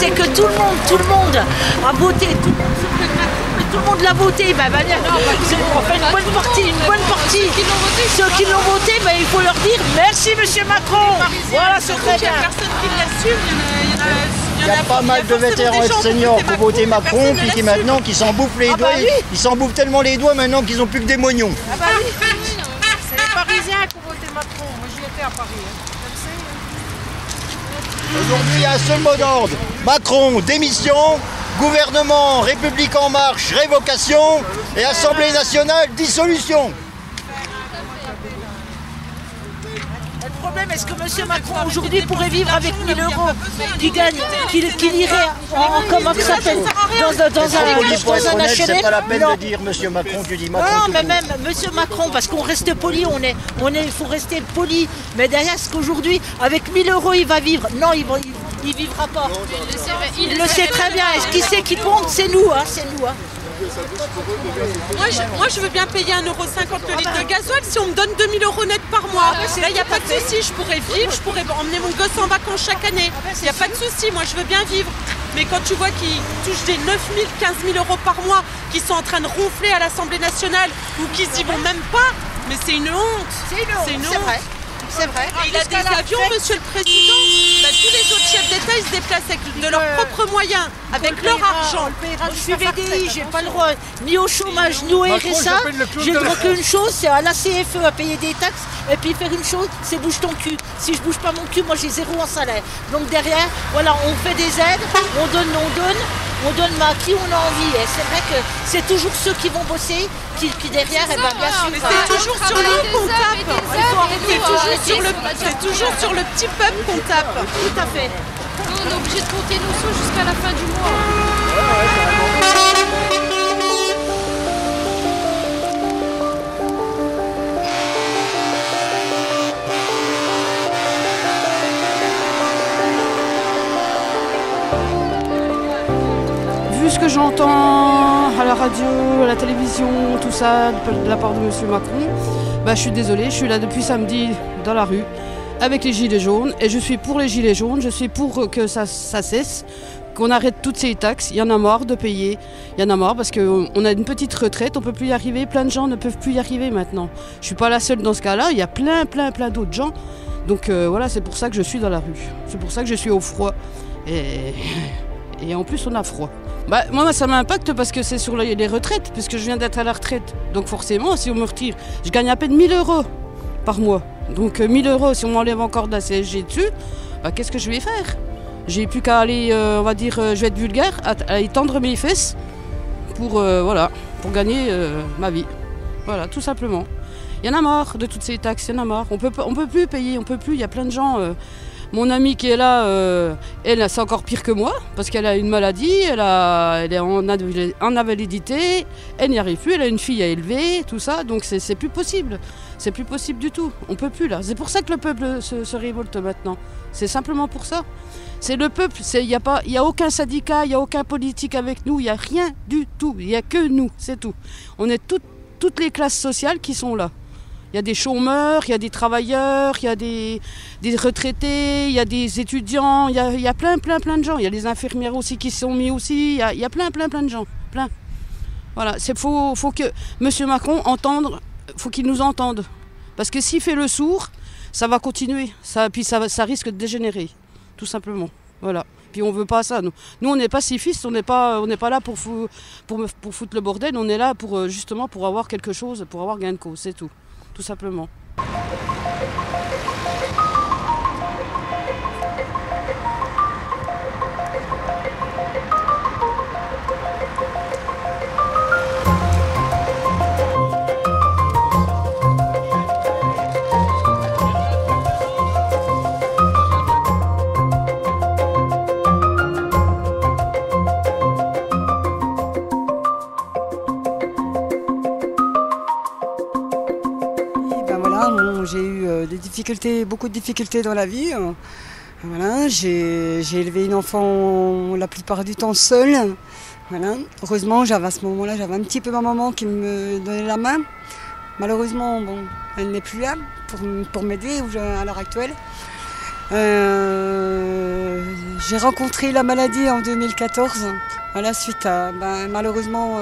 c'est que tout le monde a voté, tout le monde sauf le Macron, mais tout le monde l'a voté. Ben, enfin, une bonne partie. Ceux qui l'ont voté, ben, il faut leur dire merci Monsieur Macron. Voilà, c'est très bien. Personne qui l'assume, il y a pas mal de vétérans et de seniors qui ont voté Macron, puis qui maintenant qui s'en bouffent les doigts. Ils s'en bouffent tellement les doigts maintenant qu'ils n'ont plus que des moignons. Ah bah oui, c'est les Parisiens qui ont voté Macron. Moi j'y étais à Paris. Aujourd'hui, il y a un seul mot d'ordre. Macron, démission. Gouvernement, République en marche, révocation. Et Assemblée nationale, dissolution. Le problème, est-ce que M. Macron aujourd'hui pourrait vivre avec 1 000 € qu'il gagne, qu'il irait en, comment ça s'appelle, dans un HLM? C'est pas la peine de dire M. Macron, tu dis Macron. Non, mais même M. Macron, parce qu'on reste poli, il faut rester poli. Mais derrière, est-ce qu'aujourd'hui, avec 1 000 € il va vivre? Non, il vivra pas. Il le sait très bien. Est-ce qu'il sait qui compte? C'est nous, hein, c'est nous. Hein. Moi, je veux bien payer 1,50 € le litre de gasoil si on me donne 2 000 € net par mois. Là, il n'y a pas de souci, je pourrais vivre, je pourrais emmener mon gosse en vacances chaque année. Il n'y a pas de souci, moi je veux bien vivre. Mais quand tu vois qu'ils touchent des 9 000, 15 000 € par mois, qui sont en train de ronfler à l'Assemblée nationale ou qui s'y vont même pas, mais c'est une honte. C'est une honte, c'est vrai. C'est vrai. Et il a des avions, Monsieur le Président. Bah, tous les autres chefs d'État, ils se déplacent avec de leurs propres moyens, avec leur argent. Je suis VDI, j'ai pas le droit ni au chômage, ni au RSA. J'ai le droit qu'une chose, c'est à la CFE à payer des taxes. Et puis faire une chose, c'est bouge ton cul. Si je bouge pas mon cul, moi j'ai 0 en salaire. Donc derrière, voilà, on fait des aides, on donne à qui on a envie. Et c'est vrai que c'est toujours ceux qui vont bosser qui derrière, et bien sûr. C'est toujours sur nous qu'on tape. C'est toujours sur le petit peuple qu'on tape. Tout à fait. On est obligé de compter nos sous jusqu'à la fin du mois. Vu ce que j'entends à la radio, à la télévision, tout ça, de la part de M. Macron, bah, je suis désolée, je suis là depuis samedi dans la rue avec les gilets jaunes et je suis pour les gilets jaunes, je suis pour que ça cesse, qu'on arrête toutes ces taxes. Il y en a marre de payer, il y en a marre parce qu'on a une petite retraite, on ne peut plus y arriver, plein de gens ne peuvent plus y arriver maintenant. Je ne suis pas la seule dans ce cas-là, il y a plein d'autres gens. Donc voilà, c'est pour ça que je suis dans la rue, c'est pour ça que je suis au froid et en plus on a froid. Bah, moi ça m'impacte parce que c'est sur les retraites, puisque je viens d'être à la retraite. Donc forcément, si on me retire, je gagne à peine 1 000 € par mois. Donc 1 000 €, si on m'enlève encore de la CSG dessus, bah, qu'est-ce que je vais faire? J'ai plus qu'à aller, on va dire, je vais être vulgaire, à étendre mes fesses pour, voilà, pour gagner ma vie. Voilà, tout simplement. Il y en a marre de toutes ces taxes, il y en a marre. On peut plus payer, on peut plus, il y a plein de gens... Mon amie qui est là, elle, c'est encore pire que moi, parce qu'elle a une maladie, elle est en invalidité, elle n'y arrive plus, elle a une fille à élever, tout ça, donc c'est plus possible. C'est plus possible du tout, on peut plus là. C'est pour ça que le peuple se révolte maintenant. C'est simplement pour ça. C'est le peuple, il n'y a aucun syndicat, il n'y a aucun politique avec nous, il n'y a rien du tout, il n'y a que nous, c'est tout. On est toutes les classes sociales qui sont là. Il y a des chômeurs, il y a des travailleurs, il y a des retraités, il y a des étudiants, il y a plein de gens. Il y a les infirmières aussi qui sont mis aussi, il y a plein de gens, plein. Voilà, faut que M. Macron entende, faut qu'il nous entende. Parce que s'il fait le sourd, ça va continuer, puis ça risque de dégénérer, tout simplement. Voilà. Puis on veut pas ça. Nous on n'est pas pacifistes, on n'est pas là pour foutre le bordel, on est là pour justement pour avoir quelque chose, pour avoir gain de cause, c'est tout. Tout simplement. J'ai eu beaucoup de difficultés dans la vie. Voilà, j'ai élevé une enfant la plupart du temps seule. Voilà. Heureusement, à ce moment-là, j'avais un petit peu ma maman qui me donnait la main. Malheureusement, bon, elle n'est plus là pour m'aider à l'heure actuelle. J'ai rencontré la maladie en 2014, voilà, suite à malheureusement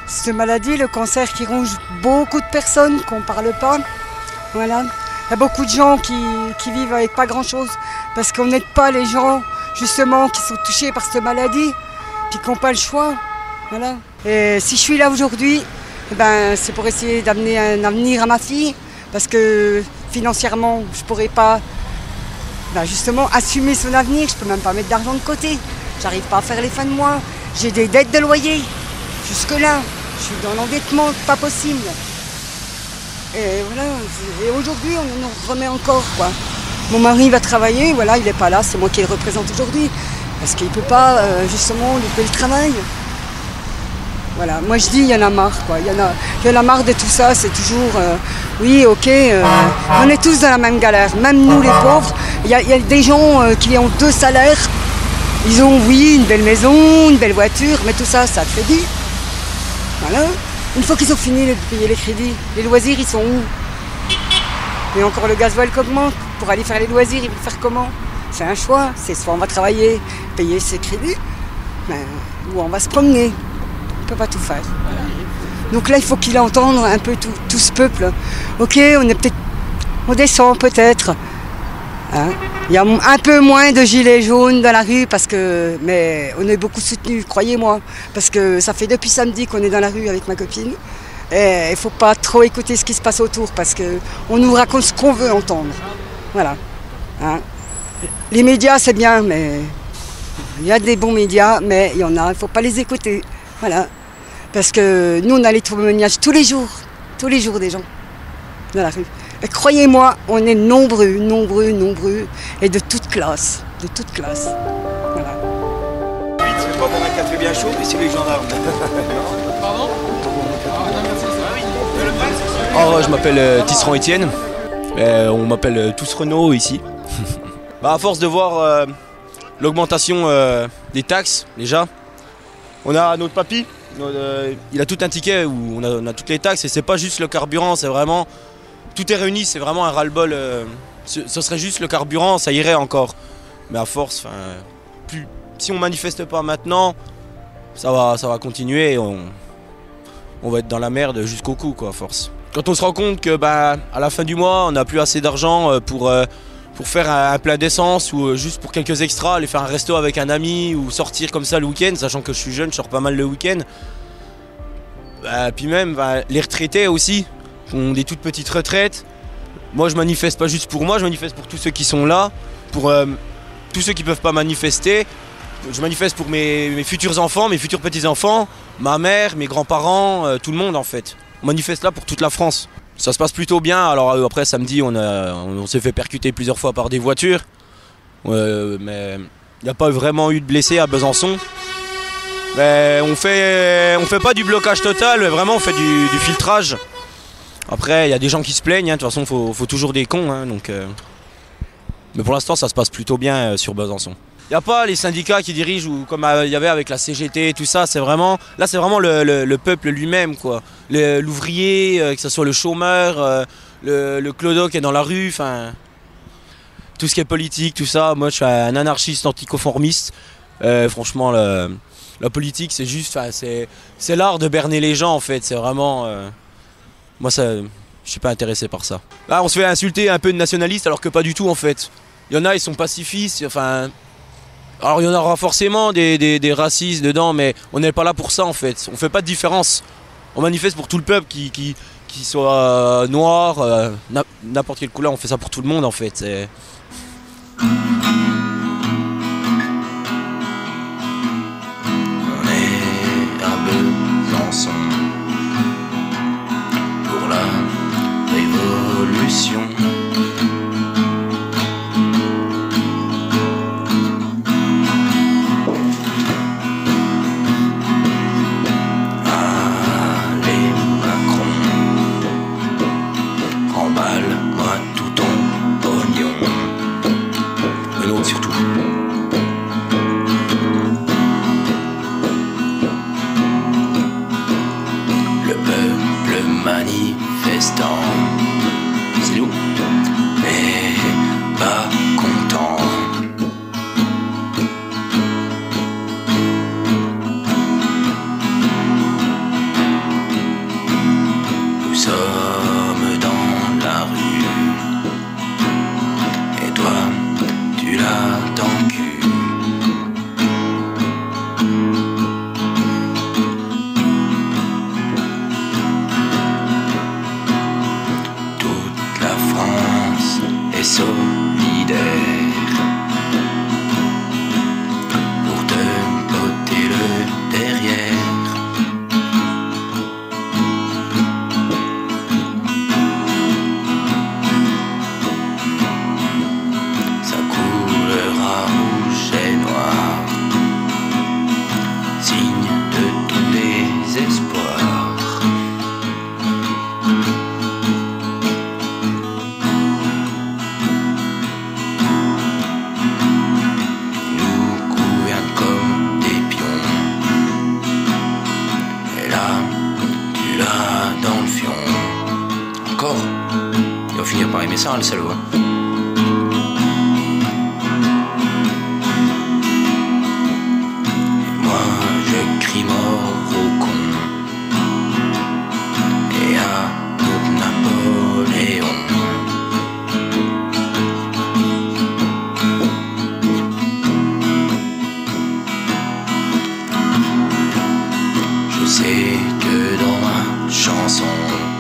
cette maladie, le cancer qui ronge beaucoup de personnes, qu'on ne parle pas. Voilà. Il y a beaucoup de gens qui vivent avec pas grand-chose parce qu'on n'aide pas les gens justement qui sont touchés par cette maladie puis qui n'ont pas le choix. Voilà. Et si je suis là aujourd'hui, c'est pour essayer d'amener un avenir à ma fille parce que financièrement, je ne pourrais pas justement assumer son avenir. Je ne peux même pas mettre d'argent de côté. J'arrive pas à faire les fins de mois. J'ai des dettes de loyer. Jusque-là, je suis dans l'endettement, pas possible. Et voilà, et aujourd'hui, on nous remet encore, quoi. Mon mari va travailler, voilà, il n'est pas là, c'est moi qui le représente aujourd'hui. Parce qu'il ne peut pas, justement, louper le travail. Voilà, moi je dis, il y en a marre, quoi. Il y en a marre de tout ça, c'est toujours, oui, ok, on est tous dans la même galère, même nous les pauvres. Il y a des gens qui ont 2 salaires, ils ont, oui, une belle maison, une belle voiture, mais tout ça, ça crédit. Voilà. Une fois qu'ils ont fini de payer les crédits, les loisirs, ils sont où? Et encore le gasoil qui augmente. Pour aller faire les loisirs, ils vont faire comment? C'est un choix. C'est soit on va travailler, payer ses crédits, ou on va se promener. On ne peut pas tout faire. Voilà. Donc là, il faut qu'il entende un peu tout ce peuple. Ok, on descend peut-être. Hein? Il y a un peu moins de gilets jaunes dans la rue, mais on est beaucoup soutenus, croyez-moi. Parce que ça fait depuis samedi qu'on est dans la rue avec ma copine. Et il ne faut pas trop écouter ce qui se passe autour, parce qu'on nous raconte ce qu'on veut entendre. Voilà. Hein? Les médias, c'est bien, mais il y a des bons médias, mais il y en a, il ne faut pas les écouter. Voilà. Parce que nous, on a les témoignages tous les jours des gens dans la rue. Et croyez-moi, on est nombreux, et de toute classe, Voilà. C'est pas bon un café bien chaud, mais c'est les gendarmes. Pardon? Oh, je m'appelle Tisserand Étienne, on m'appelle tous Renault ici. À force de voir l'augmentation des taxes, déjà, on a notre papy, il a tout un ticket où on a toutes les taxes, et c'est pas juste le carburant, c'est vraiment... Tout est réuni, c'est vraiment un ras-le-bol. Ce serait juste le carburant, ça irait encore. Mais à force, si on manifeste pas maintenant, ça va continuer et on va être dans la merde jusqu'au cou, quoi, à force. Quand on se rend compte que à la fin du mois, on n'a plus assez d'argent pour faire un plein d'essence ou juste pour quelques extras, aller faire un resto avec un ami ou sortir comme ça le week-end, sachant que je suis jeune, je sors pas mal le week-end. Puis même les retraités aussi, ont des toutes petites retraites. Moi je manifeste pas juste pour moi, je manifeste pour tous ceux qui sont là, pour tous ceux qui peuvent pas manifester. Je manifeste pour mes futurs enfants, mes futurs petits-enfants, ma mère, mes grands-parents, tout le monde en fait. On manifeste là pour toute la France. Ça se passe plutôt bien, alors après samedi on s'est fait percuter plusieurs fois par des voitures. Mais il n'y a pas vraiment eu de blessés à Besançon. Mais on fait pas du blocage total, mais vraiment on fait du filtrage. Après, il y a des gens qui se plaignent, de toute façon, faut toujours des cons. Donc, mais pour l'instant, ça se passe plutôt bien sur Besançon. Il n'y a pas les syndicats qui dirigent, ou comme il y avait avec la CGT et tout ça, c'est vraiment le peuple lui-même, quoi. L'ouvrier, que ce soit le chômeur, le clodo qui est dans la rue, tout ce qui est politique, tout ça. Moi, je suis un anarchiste anticonformiste. Franchement, la politique, c'est juste, c'est l'art de berner les gens, en fait. C'est vraiment... Moi, je suis pas intéressé par ça. Là, on se fait insulter un peu de nationalistes, alors que pas du tout, en fait. Il y en a, ils sont pacifistes, alors il y en aura forcément des racistes dedans, mais on n'est pas là pour ça, en fait. On fait pas de différence. On manifeste pour tout le peuple, qui soit noir, n'importe quelle couleur, on fait ça pour tout le monde, en fait. On est à Besançon pour la révolution. Allez Macron, remballe-moi tout ton pognon. aimé ça, hein, le salaud. Moi, je crie mort au con et à notre Napoléon. Je sais que dans ma chanson